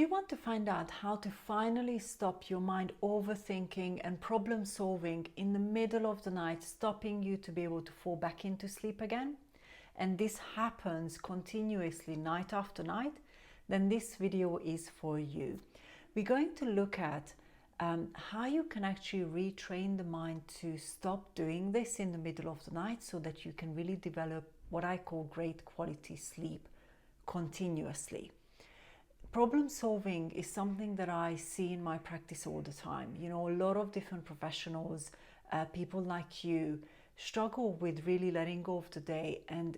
want to find out how to finally stop your mind overthinking and problem solving in the middle of the night, stopping you to be able to fall back into sleep again, and this happens continuously night after night, then this video is for you. We're going to look at how you can actually retrain the mind to stop doing this in the middle of the night so that you can really develop what I call great quality sleep continuously. Problem solving is something that I see in my practice all the time. You know, a lot of different professionals, people like you, struggle with really letting go of the day and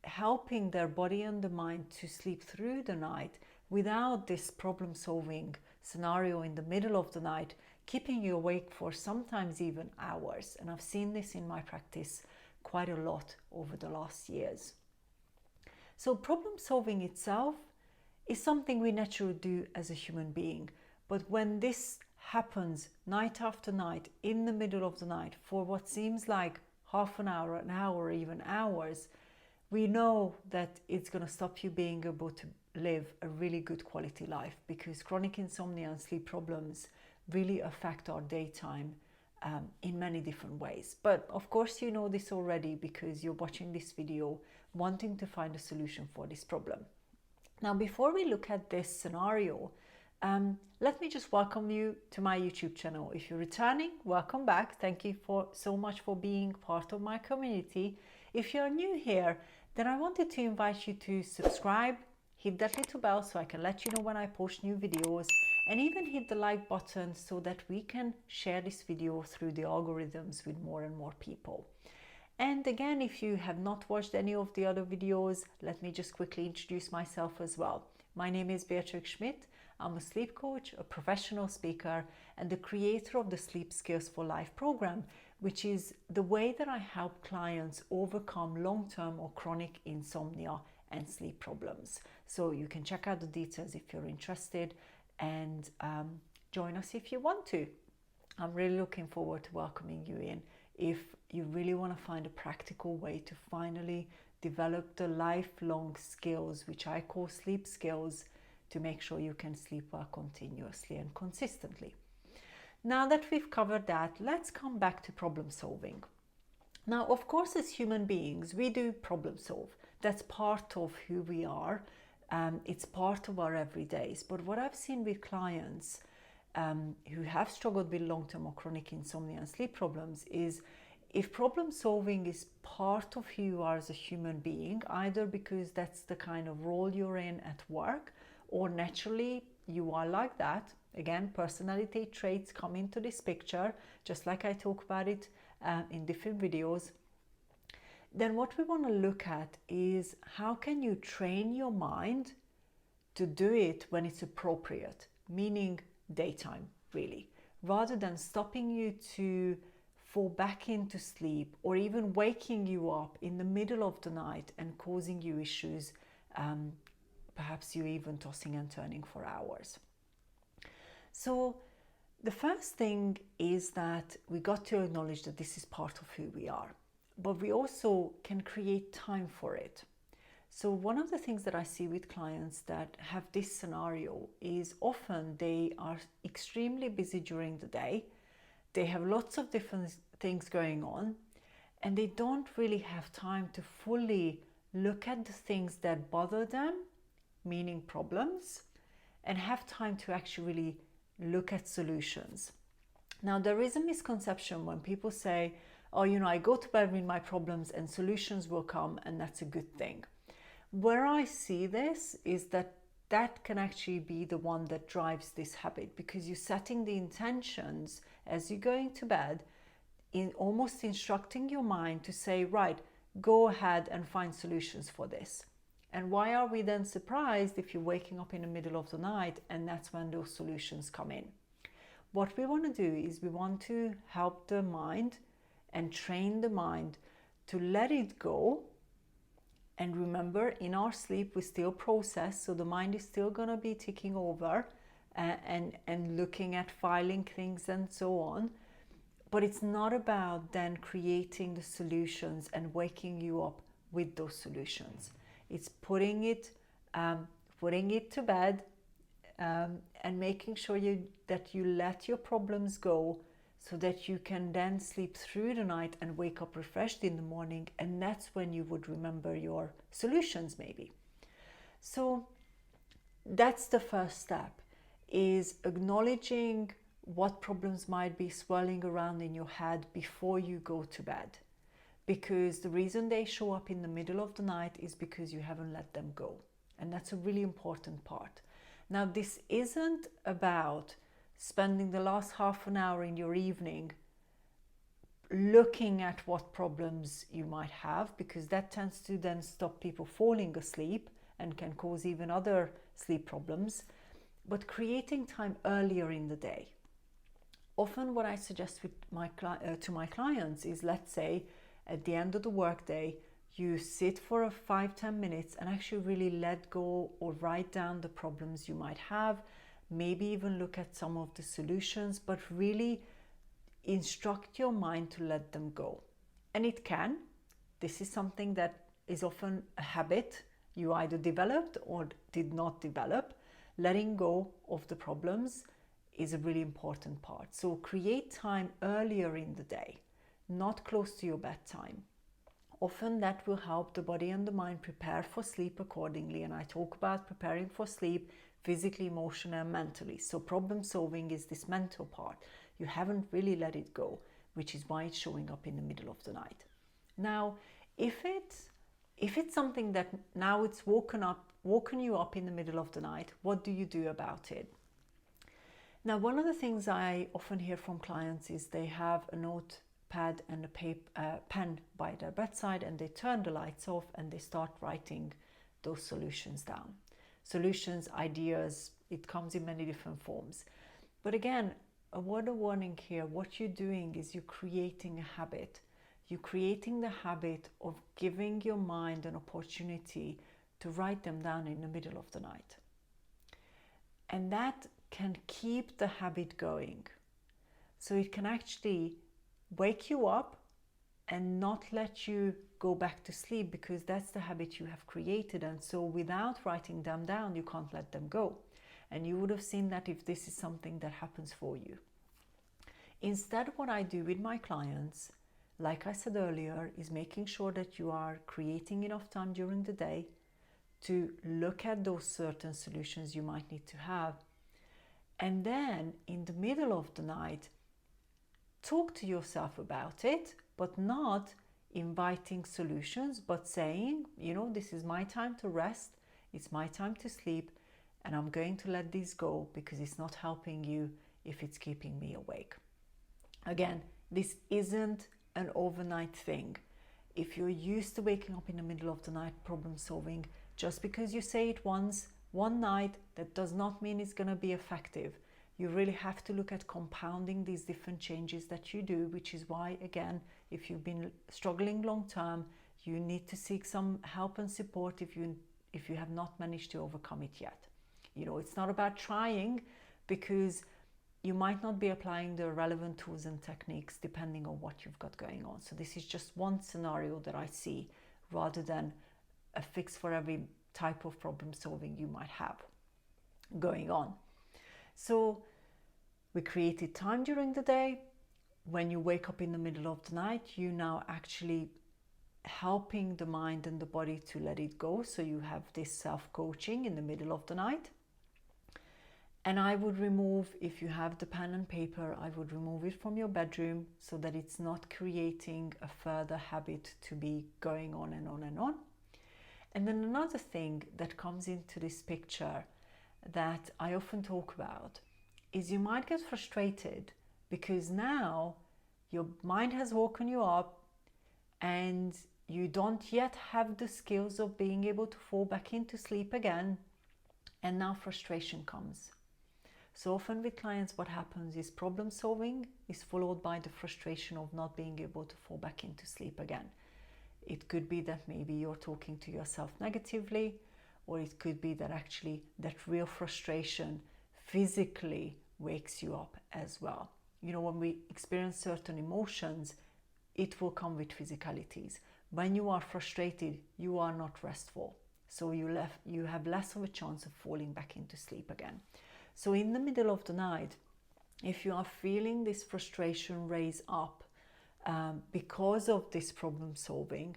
helping their body and the mind to sleep through the night without this problem solving scenario in the middle of the night, keeping you awake for sometimes even hours. And I've seen this in my practice quite a lot over the last years. So problem solving itself is something we naturally do as a human being. But when this happens night after night, in the middle of the night, for what seems like half an hour, even hours, we know that it's going to stop you being able to live a really good quality life, because chronic insomnia and sleep problems really affect our daytime in many different ways. But of course you know this already because you're watching this video wanting to find a solution for this problem. Now, before we look at this scenario, let me just welcome you to my YouTube channel. If you're returning, welcome back. Thank you so much for being part of my community. If you're new here, then I wanted to invite you to subscribe, hit that little bell so I can let you know when I post new videos, and even hit the like button so that we can share this video through the algorithms with more and more people. And again, if you have not watched any of the other videos, let me just quickly introduce myself as well. My name is Beatrix Schmidt. I'm a sleep coach, a professional speaker, and the creator of the Sleep Skills for Life program, which is the way that I help clients overcome long-term or chronic insomnia and sleep problems. So you can check out the details if you're interested, and join us if you want to. I'm really looking forward to welcoming you in if you really want to find a practical way to finally develop the lifelong skills, which I call sleep skills, to make sure you can sleep well continuously and consistently. Now that we've covered that, let's come back to problem solving. Now, of course, as human beings, we do problem solve. That's part of who we are. It's part of our everydays. But what I've seen with clients who have struggled with long-term or chronic insomnia and sleep problems is, if problem solving is part of who you are as a human being, either because that's the kind of role you're in at work, or naturally you are like that, again, personality traits come into this picture, just like I talk about it in different videos, then what we want to look at is how can you train your mind to do it when it's appropriate, meaning daytime, really, rather than stopping you to fall back into sleep or even waking you up in the middle of the night and causing you issues, perhaps you even tossing and turning for hours. So the first thing is that we got to acknowledge that this is part of who we are, but we also can create time for it. So one of the things that I see with clients that have this scenario is often they are extremely busy during the day. They have lots of different things going on, and they don't really have time to fully look at the things that bother them, meaning problems, and have time to actually look at solutions. Now, there is a misconception when people say, oh, you know, I go to bed with my problems and solutions will come, and that's a good thing. Where I see this is that can actually be the one that drives this habit, because you're setting the intentions as you're going to bed, in almost instructing your mind to say, right, go ahead and find solutions for this. And why are we then surprised if you're waking up in the middle of the night and that's when those solutions come in? What we want to do is we want to help the mind and train the mind to let it go. And remember, in our sleep, we still process, so the mind is still going to be ticking over and looking at filing things and so on. But it's not about then creating the solutions and waking you up with those solutions. It's putting it to bed and making sure that you let your problems go so that you can then sleep through the night and wake up refreshed in the morning, and that's when you would remember your solutions maybe. So that's the first step, is acknowledging what problems might be swirling around in your head before you go to bed. Because the reason they show up in the middle of the night is because you haven't let them go. And that's a really important part. Now, this isn't about spending the last half an hour in your evening looking at what problems you might have, because that tends to then stop people falling asleep and can cause even other sleep problems, but creating time earlier in the day. Often what I suggest with to my clients is, let's say at the end of the workday, you sit for 5-10 minutes and actually really let go or write down the problems you might have, maybe even look at some of the solutions, but really instruct your mind to let them go. And it can. This is something that is often a habit you either developed or did not develop. Letting go of the problems is a really important part. So create time earlier in the day, not close to your bedtime. Often that will help the body and the mind prepare for sleep accordingly. And I talk about preparing for sleep physically, emotionally, and mentally. So problem solving is this mental part. You haven't really let it go, which is why it's showing up in the middle of the night. Now, if it's something that now it's woken you up in the middle of the night, what do you do about it? Now, one of the things I often hear from clients is they have a notepad and a pen by their bedside, and they turn the lights off and they start writing those solutions down. Solutions, ideas, it comes in many different forms. But again, a word of warning here, what you're doing is you're creating a habit. You're creating the habit of giving your mind an opportunity to write them down in the middle of the night. And that can keep the habit going. So it can actually wake you up and not let you go back to sleep, because that's the habit you have created. And so without writing them down, you can't let them go. And you would have seen that if this is something that happens for you. Instead, what I do with my clients, like I said earlier, is making sure that you are creating enough time during the day to look at those certain solutions you might need to have. And then in the middle of the night, talk to yourself about it, but not inviting solutions, but saying, this is my time to rest, it's my time to sleep, and I'm going to let this go because it's not helping you if it's keeping me awake. Again, this isn't an overnight thing. If you're used to waking up in the middle of the night problem solving, just because you say it once, one night, that does not mean it's going to be effective. You really have to look at compounding these different changes that you do, which is why, again, if you've been struggling long term, you need to seek some help and support if you have not managed to overcome it yet. It's not about trying, because you might not be applying the relevant tools and techniques depending on what you've got going on. So this is just one scenario that I see, rather than a fix for every type of problem solving you might have going on. So we created time during the day. When you wake up in the middle of the night, you now actually helping the mind and the body to let it go. So you have this self-coaching in the middle of the night. And I would remove, if you have the pen and paper, I would remove it from your bedroom so that it's not creating a further habit to be going on and on and on. And then another thing that comes into this picture that I often talk about is you might get frustrated because now your mind has woken you up and you don't yet have the skills of being able to fall back into sleep again, and now frustration comes. So often with clients, what happens is problem solving is followed by the frustration of not being able to fall back into sleep again. It could be that maybe you're talking to yourself negatively, or it could be that actually that real frustration physically wakes you up as well. When we experience certain emotions, it will come with physicalities. When you are frustrated, you are not restful. So you have less of a chance of falling back into sleep again. So in the middle of the night, if you are feeling this frustration raise up because of this problem solving,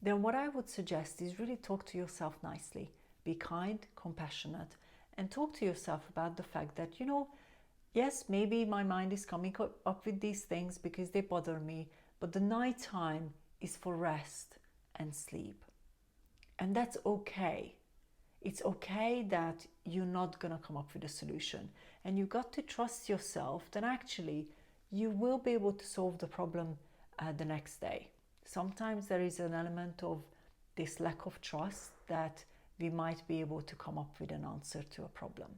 then what I would suggest is really talk to yourself nicely. Be kind, compassionate, and talk to yourself about the fact that, yes, maybe my mind is coming up with these things because they bother me, but the night time is for rest and sleep. And that's okay. It's okay that you're not going to come up with a solution. And you got to trust yourself that actually you will be able to solve the problem the next day. Sometimes there is an element of this lack of trust that we might be able to come up with an answer to a problem.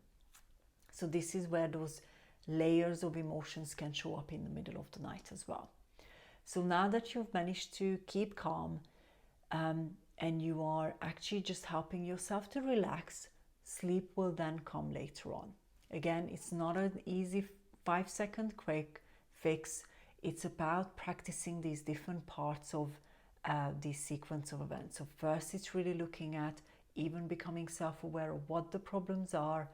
So this is where those layers of emotions can show up in the middle of the night as well. So now that you've managed to keep calm and you are actually just helping yourself to relax, sleep will then come later on. Again, it's not an easy 5-second quick fix. It's about practicing these different parts of this sequence of events. So first, it's really looking at even becoming self-aware of what the problems are,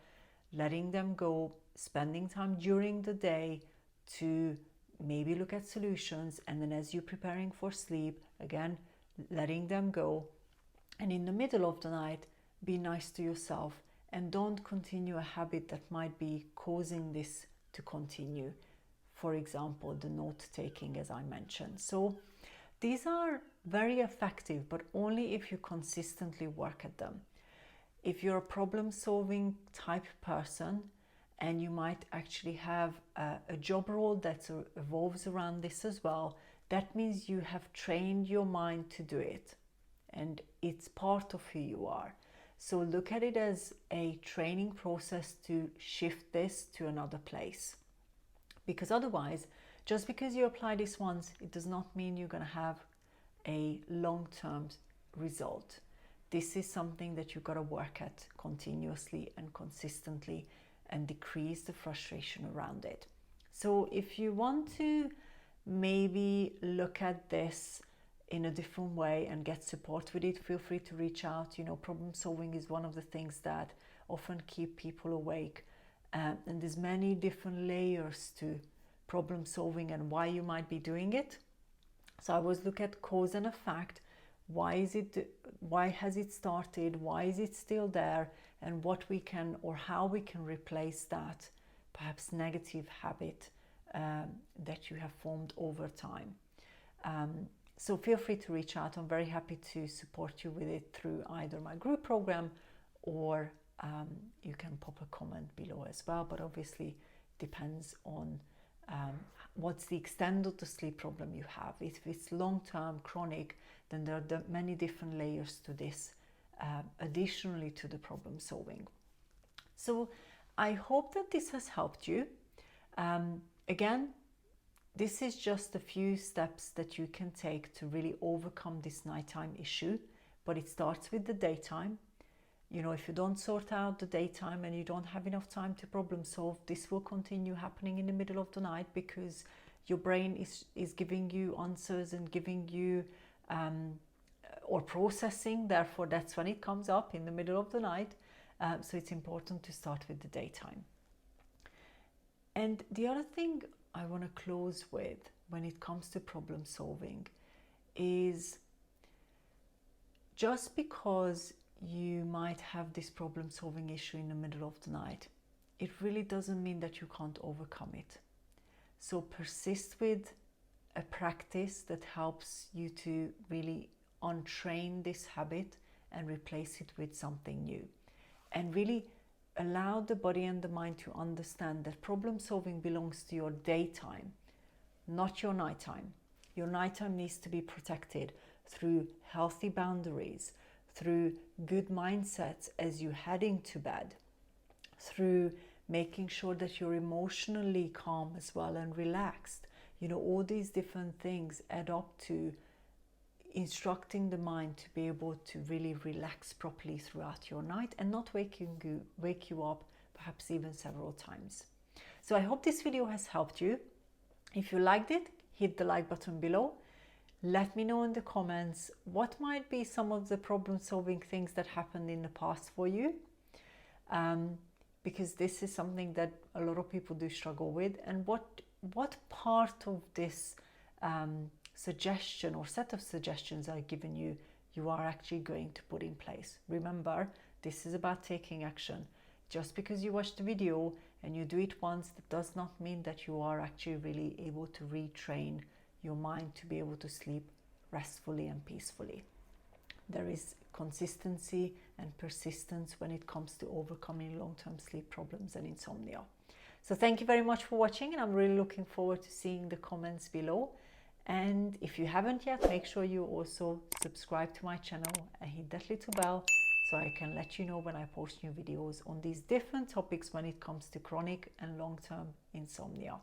letting them go, spending time during the day to maybe look at solutions, and then as you're preparing for sleep, again, letting them go. And in the middle of the night, be nice to yourself and don't continue a habit that might be causing this to continue. For example, the note-taking, as I mentioned. So these are very effective, but only if you consistently work at them. If you're a problem-solving type person and you might actually have a job role that evolves around this as well, that means you have trained your mind to do it and it's part of who you are. So look at it as a training process to shift this to another place. Because otherwise, just because you apply this once, it does not mean you're going to have a long-term result. This is something that you've got to work at continuously and consistently and decrease the frustration around it. So if you want to maybe look at this in a different way and get support with it, feel free to reach out. Problem solving is one of the things that often keep people awake. And there's many different layers to problem solving and why you might be doing it. So I always look at cause and effect. Why has it started? Why is it still there? And what we can or how we can replace that perhaps negative habit that you have formed over time. So feel free to reach out. I'm very happy to support you with it through either my group program or you can pop a comment below as well, but obviously depends on what's the extent of the sleep problem you have. If it's long-term, chronic, then there are many different layers to this, additionally to the problem solving. So I hope that this has helped you. Again, this is just a few steps that you can take to really overcome this nighttime issue, but it starts with the daytime. If you don't sort out the daytime and you don't have enough time to problem solve, this will continue happening in the middle of the night because your brain is giving you answers and giving you or processing. Therefore, that's when it comes up in the middle of the night. So it's important to start with the daytime. And the other thing I want to close with when it comes to problem solving is just because you might have this problem solving issue in the middle of the night, it really doesn't mean that you can't overcome it. So persist with a practice that helps you to really untrain this habit and replace it with something new. And really allow the body and the mind to understand that problem solving belongs to your daytime, not your nighttime. Your nighttime needs to be protected through healthy boundaries, through good mindsets as you're heading to bed, through making sure that you're emotionally calm as well and relaxed. All these different things add up to instructing the mind to be able to really relax properly throughout your night and not wake you up perhaps even several times. So I hope this video has helped you. If you liked it, hit the like button below. Let me know in the comments what might be some of the problem-solving things that happened in the past for you, because this is something that a lot of people do struggle with, and what part of this suggestion or set of suggestions I've given you, you are actually going to put in place. Remember, this is about taking action. Just because you watch the video and you do it once, that does not mean that you are actually really able to retrain your mind to be able to sleep restfully and peacefully. There is consistency and persistence when it comes to overcoming long-term sleep problems and insomnia. So thank you very much for watching, and I'm really looking forward to seeing the comments below. And if you haven't yet, make sure you also subscribe to my channel and hit that little bell so I can let you know when I post new videos on these different topics when it comes to chronic and long-term insomnia.